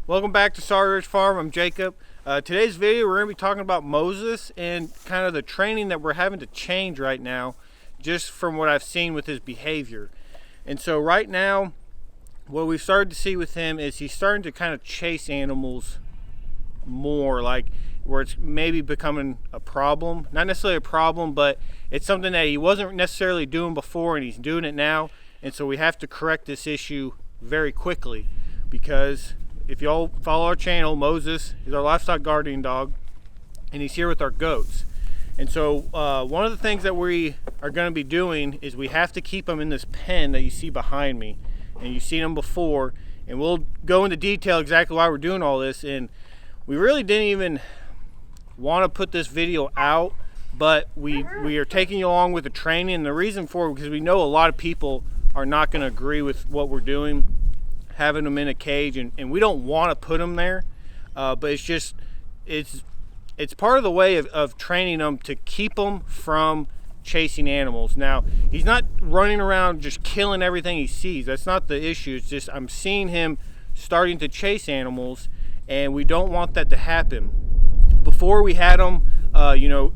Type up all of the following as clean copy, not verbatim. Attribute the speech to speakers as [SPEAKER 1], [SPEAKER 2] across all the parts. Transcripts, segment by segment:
[SPEAKER 1] Welcome back to Sawyer Farm. I'm Jacob. Today's video we're going to be talking about Moses and kind of the training that we're having to change right now, just from what I've seen with his behavior. And so right now, what we've started to see with him is he's starting to kind of chase animals more, like where it's maybe becoming a problem. Not necessarily a problem, but it's something that he wasn't necessarily doing before and he's doing it now. And so we have to correct this issue very quickly, because if y'all follow our channel, Moses is our Livestock Guardian Dog, and he's here with our goats. And so one of the things that we are going to be doing is we have to keep him in this pen that you see behind me, and you've seen him before, and we'll go into detail exactly why we're doing all this. And we really didn't even want to put this video out, but we are taking you along with the training, and the reason for it, because we know a lot of people are not going to agree with what we're doing, having them in a cage, and we don't want to put them there, but it's part of the way of training them to keep them from chasing animals. Now, he's not running around just killing everything he sees. That's not the issue. It's just I'm seeing him starting to chase animals, and we don't want that to happen. Before, we had him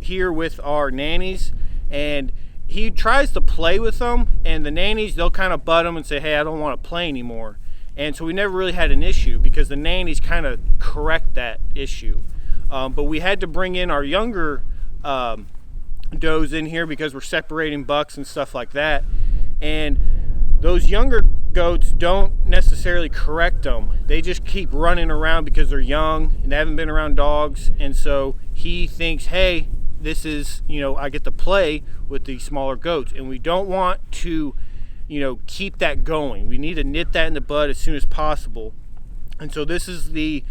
[SPEAKER 1] here with our nannies, and he tries to play with them, and the nannies, they'll kind of butt him and say, hey, I don't want to play anymore. And so we never really had an issue, because the nannies kind of correct that issue. But we had to bring in our younger does in here because we're separating bucks and stuff like that. And those younger goats don't necessarily correct them. They just keep running around because they're young and they haven't been around dogs. And so he thinks, hey, this is, I get to play with these smaller goats. And we don't want to keep that going. We need to nip that in the bud as soon as possible. And so this is the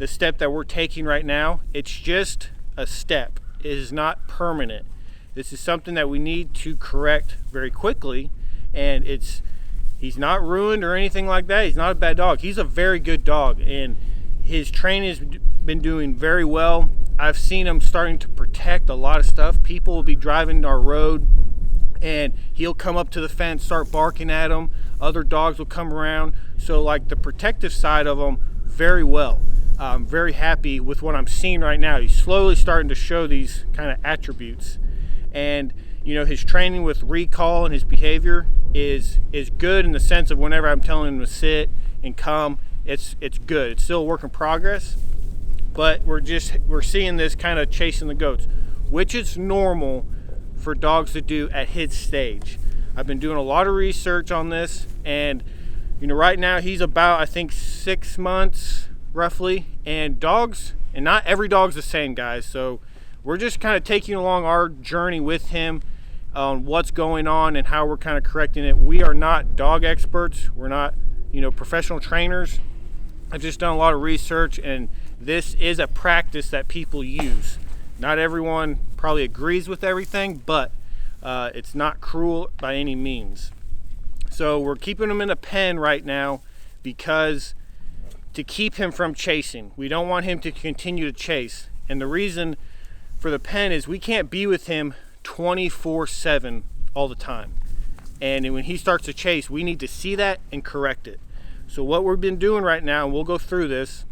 [SPEAKER 1] step that we're taking right now. It's just a step. It is not permanent. This is something that we need to correct very quickly. And he's not ruined or anything like that. He's not a bad dog. He's a very good dog, and his training has been doing very well. I've seen him starting to protect a lot of stuff. People will be driving our road, and he'll come up to the fence, start barking at them. Other dogs will come around. So like the protective side of him, very well. I'm very happy with what I'm seeing right now. He's slowly starting to show these kind of attributes. And his training with recall and his behavior is good, in the sense of whenever I'm telling him to sit and come, it's good. It's still a work in progress, but we're seeing this kind of chasing the goats, which is normal for dogs to do at his stage. I've been doing a lot of research on this, and right now he's about, I think, 6 months roughly. And not every dog's the same, guys. So we're just kind of taking along our journey with him on what's going on and how we're kind of correcting it. We are not dog experts. We're not professional trainers. I've just done a lot of research, and this is a practice that people use. Not everyone probably agrees with everything, but it's not cruel by any means. So we're keeping him in a pen right now because to keep him from chasing. We don't want him to continue to chase. And the reason for the pen is we can't be with him 24/7 all the time. And when he starts to chase, we need to see that and correct it. So what we've been doing right now, and we'll go through this,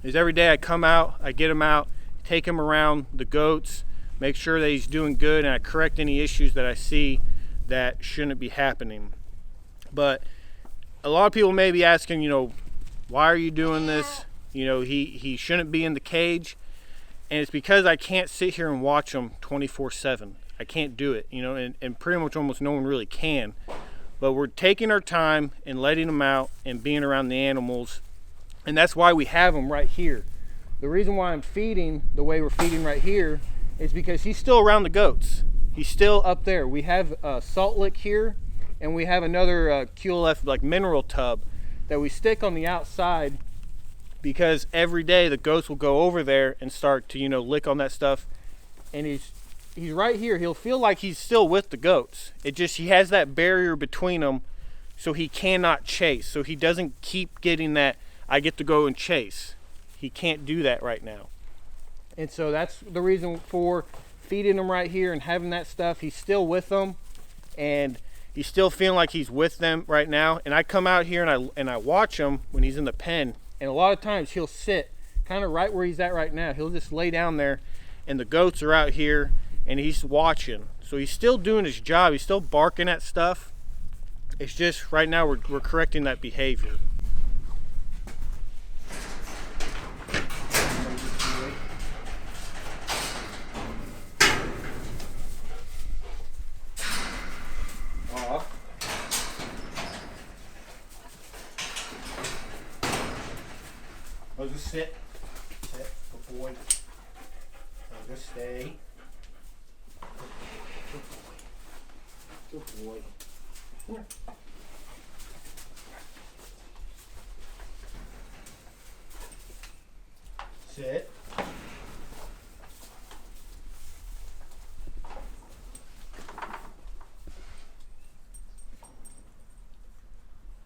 [SPEAKER 1] is every day I come out, I get him out, take him around the goats, make sure that he's doing good, and I correct any issues that I see that shouldn't be happening. But a lot of people may be asking, why are you doing this? He shouldn't be in the cage. And it's because I can't sit here and watch him 24/7. I can't do it, and pretty much almost no one really can. But we're taking our time and letting him out and being around the animals. And that's why we have him right here. The reason why I'm feeding the way we're feeding right here is because he's still around the goats. He's still up there. We have a salt lick here, and we have another QLF like mineral tub that we stick on the outside, because every day the goats will go over there and start to lick on that stuff. And he's right here. He'll feel like he's still with the goats. He has that barrier between them, so he cannot chase. So he doesn't keep getting that I get to go and chase. He can't do that right now. And so that's the reason for feeding him right here and having that stuff. He's still with them, and he's still feeling like he's with them right now. And I come out here and I watch him when he's in the pen, And a lot of times he'll sit kind of right where he's at right now. He'll just lay down there, and the goats are out here, and he's watching. So he's still doing his job. He's still barking at stuff. It's just right now we're correcting that behavior. I'll just sit. Sit. Good boy. I'll just stay. Good boy. Good boy. Here. Sit.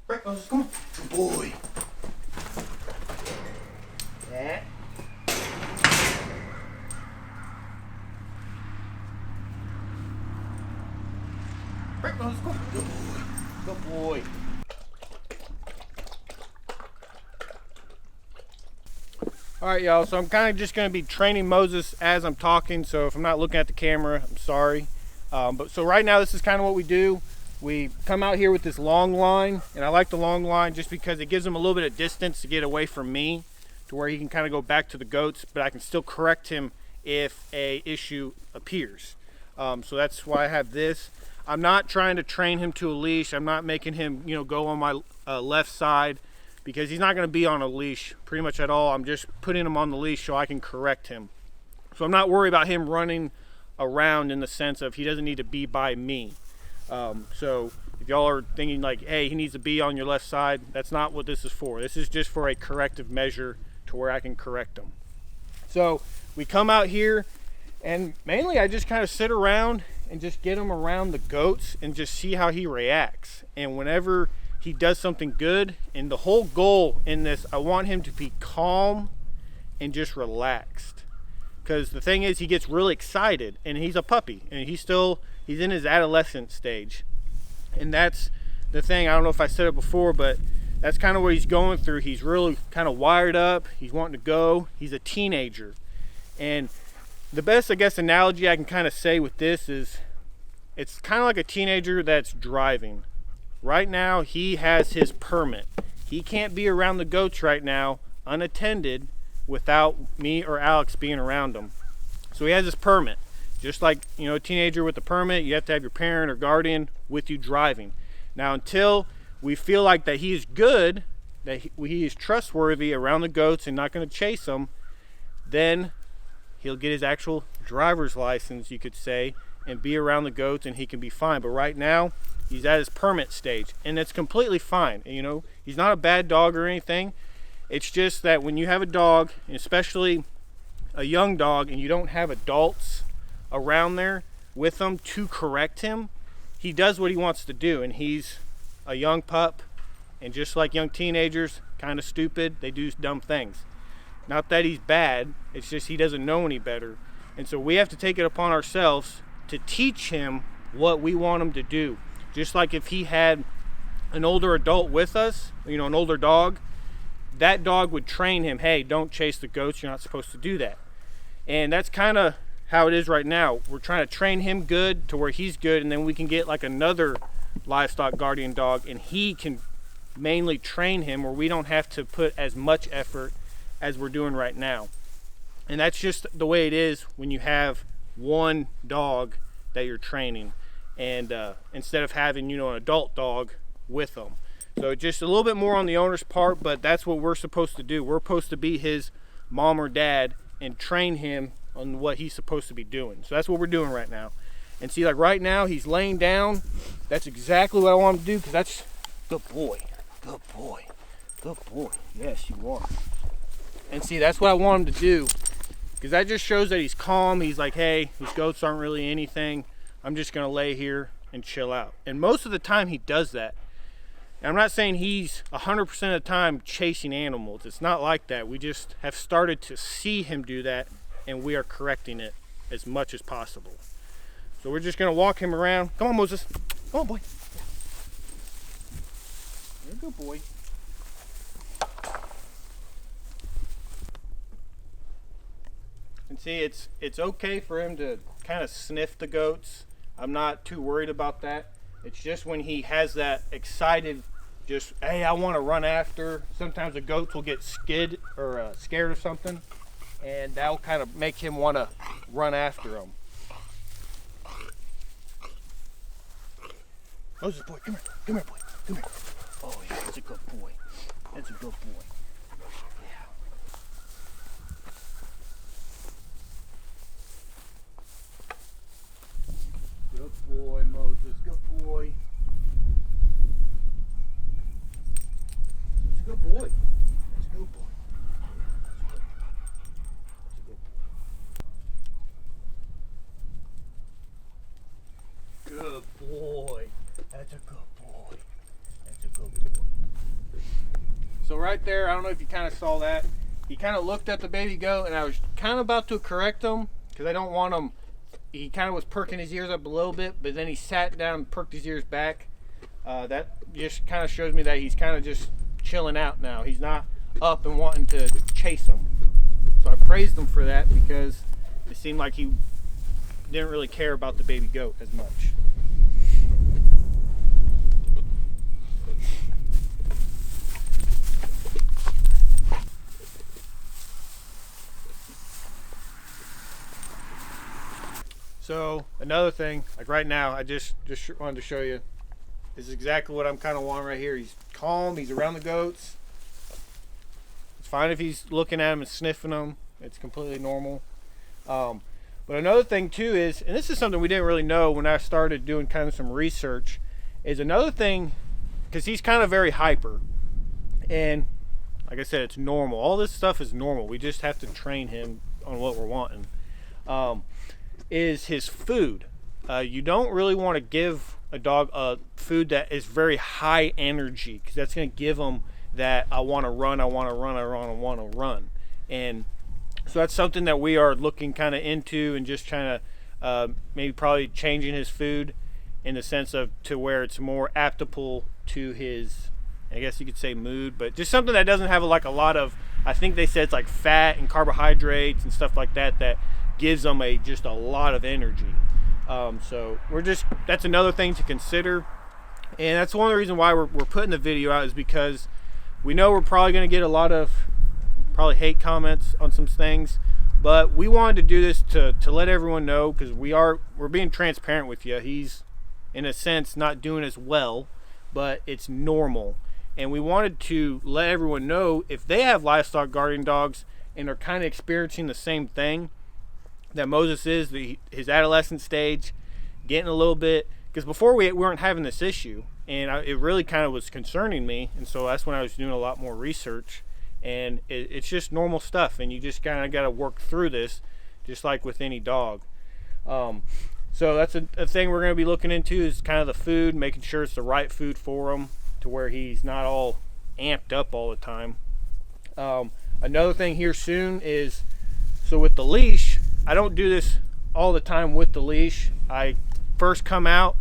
[SPEAKER 1] Right, Moses, come on. Good boy. That. Right, Moses, come on. Good boy. Good boy. Alright, y'all, so I'm kind of just going to be training Moses as I'm talking, so if I'm not looking at the camera, I'm sorry. So right now, this is kind of what we do. We come out here with this long line, and I like the long line just because it gives him a little bit of distance to get away from me, to where he can kind of go back to the goats, but I can still correct him if a issue appears. So that's why I have this. I'm not trying to train him to a leash. I'm not making him, go on my left side, because he's not going to be on a leash pretty much at all. I'm just putting him on the leash so I can correct him. So I'm not worried about him running around in the sense of he doesn't need to be by me. So if y'all are thinking like, hey, he needs to be on your left side, that's not what this is for. This is just for a corrective measure to where I can correct him. So we come out here, and mainly I just kind of sit around and just get him around the goats and just see how he reacts. And whenever he does something good, and the whole goal in this, I want him to be calm and just relaxed. Because the thing is, he gets really excited, and he's a puppy, and he's in his adolescent stage. And that's the thing, I don't know if I said it before, but that's kind of what he's going through. He's really kind of wired up, he's wanting to go, he's a teenager. And the best, I guess, analogy I can kind of say with this is, it's kind of like a teenager that's driving. Right now, he has his permit. He can't be around the goats right now unattended without me or Alex being around him. So he has his permit. Just like, a teenager with a permit, you have to have your parent or guardian with you driving. Now, until we feel like that he is good, that he is trustworthy around the goats and not going to chase them, then he'll get his actual driver's license, you could say, and be around the goats, and he can be fine. But right now, he's at his permit stage, and it's completely fine. He's not a bad dog or anything. It's just that when you have a dog, and especially a young dog, and you don't have adults around there with them to correct him, he does what he wants to do, and he's a young pup, and just like young teenagers, kind of stupid, they do dumb things. Not that he's bad, it's just he doesn't know any better. And so we have to take it upon ourselves to teach him what we want him to do. Just like if he had an older adult with us, an older dog, that dog would train him, hey, don't chase the goats, you're not supposed to do that. And that's kind of how it is right now. We're trying to train him good to where he's good, and then we can get like another livestock guardian dog, and he can mainly train him where we don't have to put as much effort as we're doing right now. And that's just the way it is when you have one dog that you're training, and instead of having an adult dog with them. So just a little bit more on the owner's part, but that's what we're supposed to do. We're supposed to be his mom or dad and train him on what he's supposed to be doing. So that's what we're doing right now. And see, like right now he's laying down. That's exactly what I want him to do, because that's good boy, good boy, good boy. Yes, you are. And see, that's what I want him to do, because that just shows that he's calm. He's like, hey, these goats aren't really anything. I'm just gonna lay here and chill out. And most of the time he does that. And I'm not saying he's 100% of the time chasing animals. It's not like that. We just have started to see him do that, and we are correcting it as much as possible. So we're just gonna walk him around. Come on, Moses. Come on, boy. You're a good boy. see it's okay for him to kind of sniff the goats. I'm not too worried about that. It's just when he has that excited, just, hey, I want to run after. Sometimes the goats will get scared or something, and that'll kind of make him want to run after them. Moses, boy, come here, boy, come here. Oh yeah, that's a good boy. That's a good boy. Yeah. Good boy, Moses. Good boy. That's a good boy. That's a good boy. That's a good boy. Good boy. That's a good boy. That's a good boy. So right there, I don't know if you kind of saw that. He kind of looked at the baby goat, and I was kind of about to correct him because I don't want him. He kind of was perking his ears up a little bit, but then he sat down and perked his ears back. That just kind of shows me that he's kind of just chilling out now. He's not up and wanting to chase him. So I praised him for that because it seemed like he didn't really care about the baby goat as much. So another thing, like right now, I just wanted to show you. This is exactly what I'm kind of wanting right here. He's calm. He's around the goats. It's fine if he's looking at them and sniffing them. It's completely normal. But another thing too is, and this is something we didn't really know when I started doing kind of some research, is another thing, because he's kind of very hyper. And like I said, it's normal. All this stuff is normal. We just have to train him on what we're wanting. Is his food. You don't really want to give a dog a food that is very high energy, because that's going to give him that I want to run, I want to run, I want to run. And so that's something that we are looking kind of into, and just trying to maybe probably changing his food in the sense of to where it's more adaptable to his, I guess you could say, mood, but just something that doesn't have like a lot of, I think they said it's like fat and carbohydrates and stuff like that that gives them just a lot of energy. So that's another thing to consider, and that's one of the reasons why we're putting the video out, is because we know we're probably going to get a lot of probably hate comments on some things, but we wanted to do this to let everyone know, because we're being transparent with you. He's in a sense not doing as well, but it's normal, and we wanted to let everyone know if they have livestock guardian dogs and are kind of experiencing the same thing that Moses is, his adolescent stage, getting a little bit, because before we weren't having this issue, and it really kind of was concerning me, and so that's when I was doing a lot more research, and it's just normal stuff, and you just kind of got to work through this, just like with any dog. So that's a thing we're going to be looking into, is kind of the food, making sure it's the right food for him, to where he's not all amped up all the time. Another thing here soon is, so with the leash, I don't do this all the time with the leash. I first come out,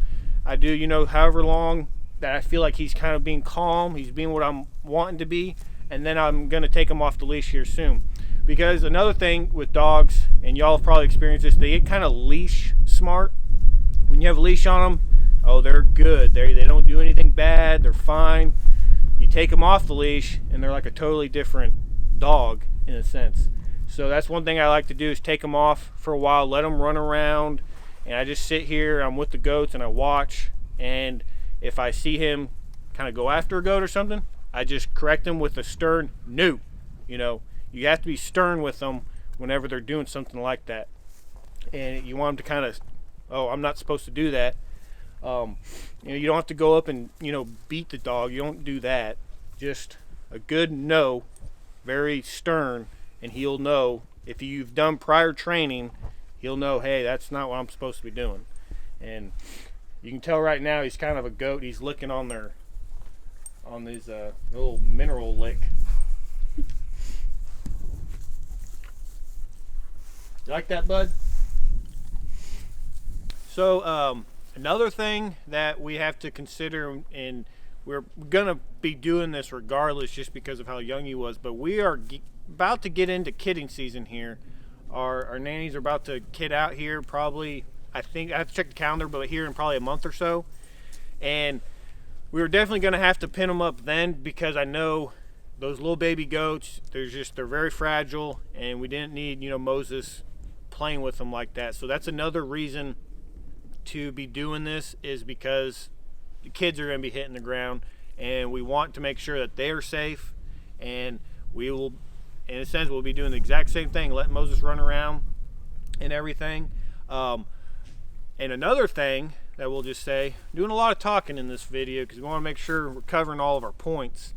[SPEAKER 1] I do, however long that I feel like he's kind of being calm, he's being what I'm wanting to be, and then I'm going to take him off the leash here soon. Because another thing with dogs, and y'all have probably experienced this, they get kind of leash smart. When you have a leash on them, oh, they're good. They don't do anything bad, they're fine. You take them off the leash, and they're like a totally different dog in a sense. So that's one thing I like to do, is take them off for a while, let them run around, and I just sit here, I'm with the goats, and I watch, and if I see him kind of go after a goat or something, I just correct him with a stern no. You have to be stern with them whenever they're doing something like that, and you want them to kind of, oh, I'm not supposed to do that. You don't have to go up and beat the dog. You don't do that. Just a good no, very stern. And he'll know, if you've done prior training, he'll know, hey, that's not what I'm supposed to be doing. And you can tell right now he's kind of a goat. He's licking on his little mineral lick. You like that, bud? So another thing that we have to consider, and we're gonna be doing this regardless just because of how young he was, but we are about to get into kidding season here Our nannies are about to kid out here probably, I think, I have to check the calendar, but here in probably a month or so. And we were definitely going to have to pin them up then, because I know those little baby goats, they're very fragile, and we didn't need, Moses playing with them like that. So that's another reason to be doing this, is because the kids are going to be hitting the ground, and we want to make sure that they are safe. And we will, in a sense, we'll be doing the exact same thing, letting Moses run around and everything. And another thing that we'll just say, doing a lot of talking in this video because we want to make sure we're covering all of our points.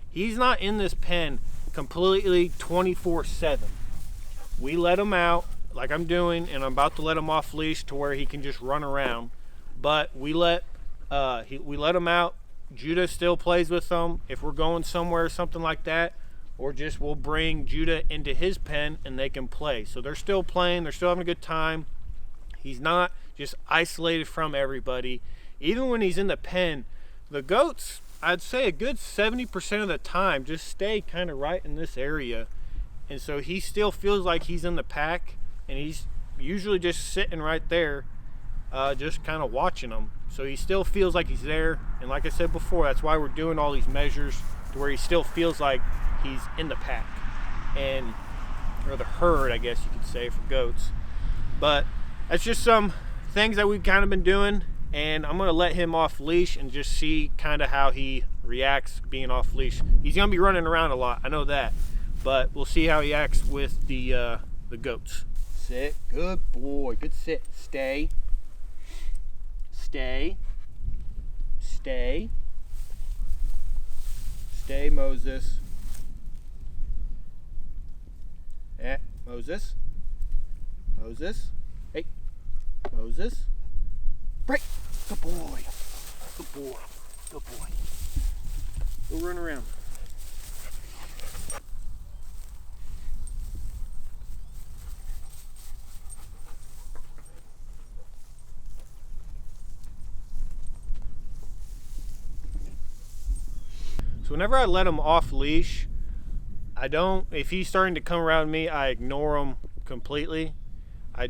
[SPEAKER 1] He's not in this pen completely 24/7. We let him out like I'm doing, and I'm about to let him off leash to where he can just run around. But we let him out. Judah still plays with them if we're going somewhere or something like that, or just we'll bring Judah into his pen and they can play. So they're still playing, they're still having a good time. He's not just isolated from everybody. Even when he's in the pen, the goats, I'd say a good 70% of the time, just stay kind of right in this area. And so he still feels like he's in the pack, and he's usually just sitting right there, just kind of watching them. So he still feels like he's there. And like I said before, that's why we're doing all these measures, to where he still feels like he's in the pack, or the herd, I guess you could say, for goats. But that's just some things that we've kind of been doing, and I'm going to let him off leash and just see kind of how he reacts being off leash. He's going to be running around a lot, I know that, but we'll see how he acts with the goats. Sit, good boy, good sit. Stay, stay, stay, stay, Moses. Moses, Moses, hey, Moses, break, good boy, good boy, good boy, go run around. So whenever I let him off leash, if he's starting to come around me, I ignore him completely. I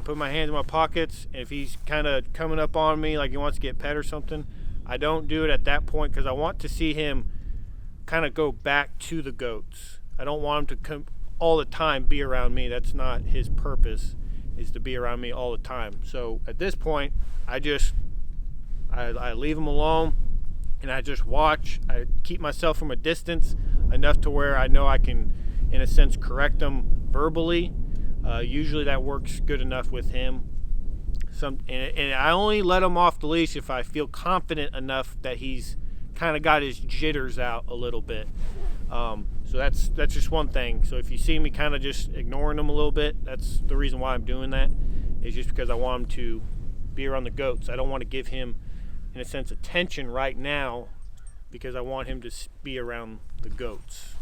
[SPEAKER 1] put my hands in my pockets, and if he's kind of coming up on me like he wants to get pet or something, I don't do it at that point, because I want to see him kind of go back to the goats. I don't want him to come all the time be around me. That's not his purpose, is to be around me all the time. So at this point, I leave him alone, and I just watch. I keep myself from a distance enough to where I know I can, in a sense, correct him verbally. Usually that works good enough with him. And I only let him off the leash if I feel confident enough that he's kind of got his jitters out a little bit. So that's just one thing. So if you see me kind of just ignoring him a little bit, that's the reason why I'm doing that, is just because I want him to be around the goats. I don't want to give him, in a sense, attention right now, because I want him to be around the goats.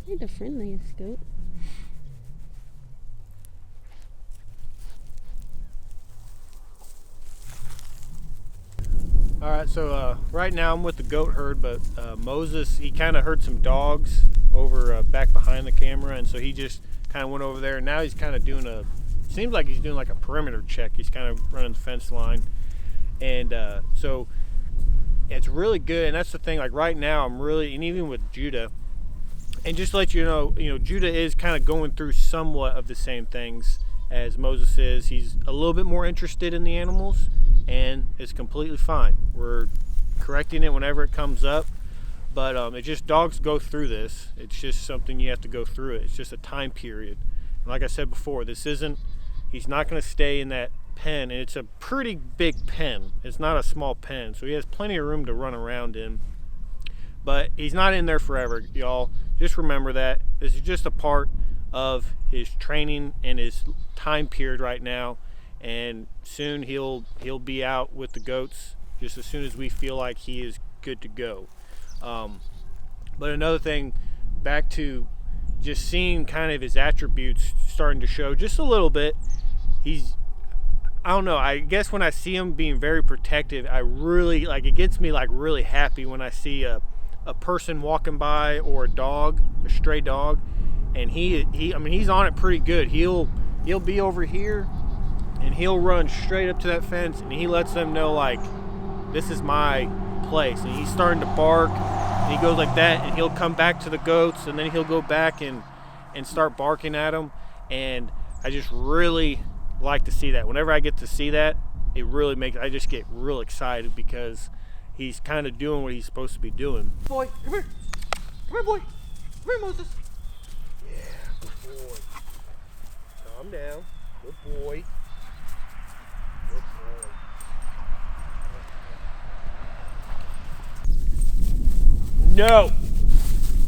[SPEAKER 2] You're the friendliest goat.
[SPEAKER 1] Alright, so right now I'm with the goat herd, but Moses, he kind of heard some dogs over back behind the camera, and so he just kind of went over there, and now he's kind of doing seems like he's doing like a perimeter check. He's kind of running the fence line, and so it's really good. And that's the thing, like right now I'm really, and even with Judah, and just to let you know, Judah is kind of going through somewhat of the same things as Moses is. He's a little bit more interested in the animals, and it's completely fine. We're correcting it whenever it comes up, but dogs go through this. It's just something you have to go through it. It's just a time period, Like I said before, he's not going to stay in that pen, and it's a pretty big pen. It's not a small pen, so he has plenty of room to run around in. But he's not in there forever, y'all. Just remember that. This is just a part of his training and his time period right now, and soon he'll be out with the goats just as soon as we feel like he is good to go. But another thing, back to just seeing kind of his attributes starting to show just a little bit. I don't know, I guess when I see him being very protective, I really, like, it gets me like really happy when I see a person walking by, or a stray dog, and I mean, he's on it pretty good. He'll be over here and he'll run straight up to that fence, and he lets them know, like, this is my place. And he's starting to bark, and he goes like that, and he'll come back to the goats, and then he'll go back and start barking at them. And I just really like to see that. Whenever I get to see that, I just get real excited, because he's kind of doing what he's supposed to be doing.
[SPEAKER 3] Boy, come here. Come here, boy. Come here, Moses.
[SPEAKER 1] Yeah, good boy. Calm down. Good boy. Good boy. No,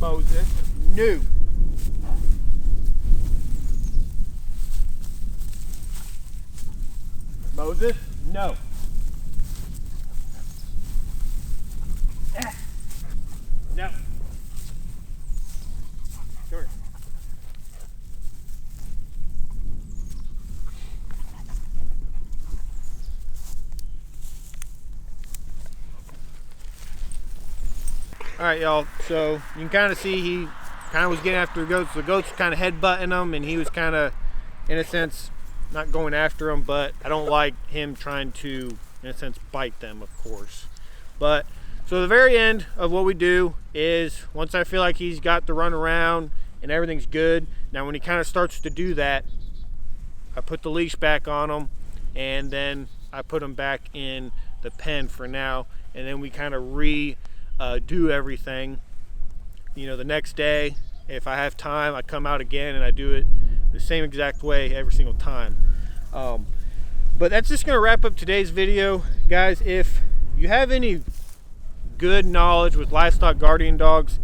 [SPEAKER 1] Moses. No. Moses, no. No. Come here. All right, y'all. So you can kind of see he kind of was getting after the goats. The goats were kind of headbutting him, and he was kind of, in a sense, not going after them. But I don't like him trying to, in a sense, bite them, of course. But so the very end of what we do is, once I feel like he's got the run around and everything's good, now when he kind of starts to do that, I put the leash back on him, and then I put him back in the pen for now, and then we kind of do everything. You know, the next day, if I have time, I come out again and I do it the same exact way every single time. But that's just going to wrap up today's video, guys. If you have any good knowledge with livestock guardian dogs,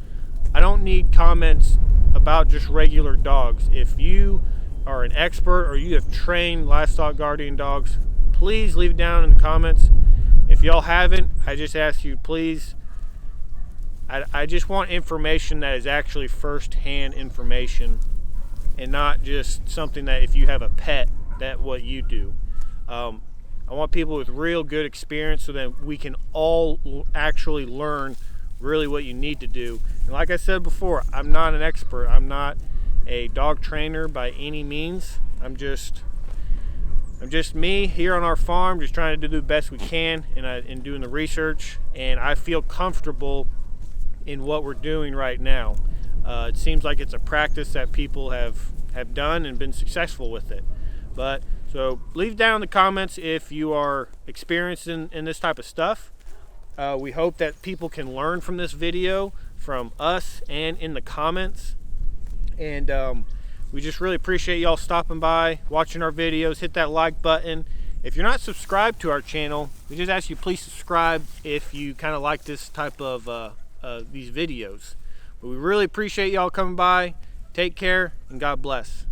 [SPEAKER 1] I don't need comments about just regular dogs. If you are an expert or you have trained livestock guardian dogs, please leave it down in the comments. If y'all haven't, I just ask you, please, I just want information that is actually first-hand information, and not just something that if you have a pet, that what you do. I want people with real good experience, so that we can all actually learn really what you need to do. And like I said before, I'm not an expert. I'm not a dog trainer by any means. I'm just me here on our farm, just trying to do the best we can in doing the research, and I feel comfortable in what we're doing right now. It seems like it's a practice that people have done and been successful with it. But so leave down in the comments if you are experienced in this type of stuff. We hope that people can learn from this video, from us, and in the comments. And we just really appreciate y'all stopping by, watching our videos. Hit that like button. If you're not subscribed to our channel, we just ask you please subscribe if you kind of like this type of these videos. But we really appreciate y'all coming by. Take care, and God bless.